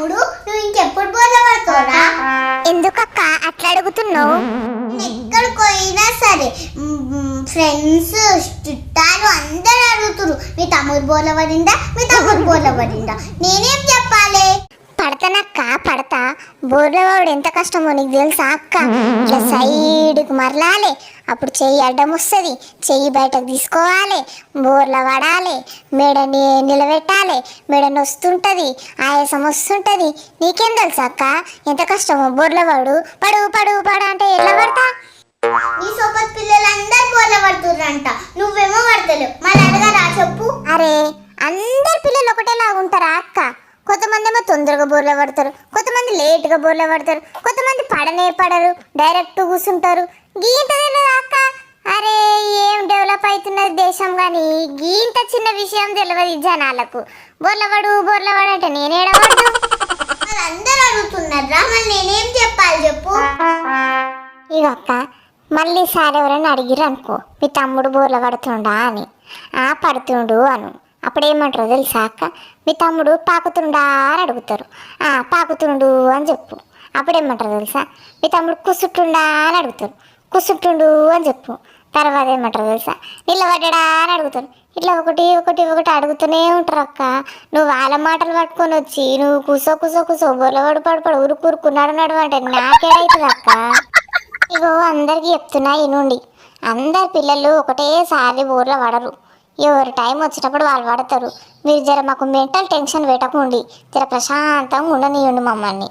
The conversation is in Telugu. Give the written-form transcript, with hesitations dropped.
తమ్ముడు నువ్వు ఇంకెప్పుడు బోర్ల పడతావురా? ఎందుకక్క అట్లా అడుగుతున్నావు? ఎక్కడికి పోయినా సరే ఫ్రెండ్స్ చుట్టాలు అందరు అడుగుతురు, మీ తమ్ముడు బోర్ల పడిందా, మీ తమ్ముడు బోర్ల పడిందా. నేనేం చెప్పాలి? పడతానక్క పడతా. బోర్లవాడు ఎంత కష్టమో నీకు తెలుసా అక్క? ఇట్లా సైడ్కి మరలాలి, అప్పుడు చెయ్యి అడ్డం వస్తుంది, చెయ్యి బయటకు తీసుకోవాలి, బోర్ల పడాలి, మెడని నిలబెట్టాలి, మెడని వస్తుంటుంది, ఆయాసం వస్తుంటుంది. నీకేం తెలుసా అక్క ఎంత కష్టమో బోర్లవాడు? పడు పడు పడు అంటే ఎట్లా పడతా? నీ సోపత్ పిల్లలందరూ బోర్ల పడుతుర్రంట, నువ్వేమో పడతలేవు. మళ్ళీ అడగరా చెప్పు. అరే అందరు పిల్లలు ఒకటేలాగా ఉంటారా అక్క? కొంతమంది ఏమో తొందరగా బోర్ల పడతారు, కొంతమంది లేట్గా బోర్ల పడతారు, కొంతమంది పడనే పడరు, డైరెక్ట్ కూర్చుంటారు. గీంత తెలియదు అక్క? అరే ఏం డెవలప్ అవుతున్నది దేశం, కానీ గీంత చిన్న విషయం తెలియదు జనాలకు. బోర్లవాడు అంటే నేనేడవాడు? వాళ్ళందరూ అడుగుతున్నారా, మళ్ళీ నేనేం చెప్పాలి చెప్పు. ఇక అక్క మళ్ళీ సార్ ఎవరైనా అడిగిరు అనుకో, మీ తమ్ముడు బోర్ల పడుతుండా అని. పడుతుండు అను. అప్పుడేమంటారు తెలుసా అక్క? మీ తమ్ముడు పాకుతుండా అని అడుగుతారు. పాకుతుండు అని చెప్పు. అప్పుడేమంటారు తెలుసా? మీ తమ్ముడు కుసుట్టుండా అని అడుగుతారు. కుసుట్టుండు అని చెప్పు. తర్వాత ఏమంటారు తెలుసా? నిలబడ్డా అని అడుగుతారు. ఇట్లా ఒకటి ఒకటి ఒకటి అడుగుతూనే ఉంటారు అక్క. నువ్వు వాళ్ళ మాటలు పట్టుకొని వచ్చి నువ్వు కూసో కూసో కూసో బొల్లవాడు పడపడు ఉరుకురుకున్నాడు నడు అంటే నాకేడవుతుంది అక్క. ఇగో అందరికి చెప్తున్నా ఇనుండి, అందరు పిల్లలు ఒకటేసారి బోర్ల పడరు. ఎవరి టైం వచ్చినప్పుడు వాళ్ళు పడతారు. మీరు జర మాకు మెంటల్ టెన్షన్ పెట్టకండి, జర ప్రశాంతంగా ఉండనియండి మమ్మల్ని.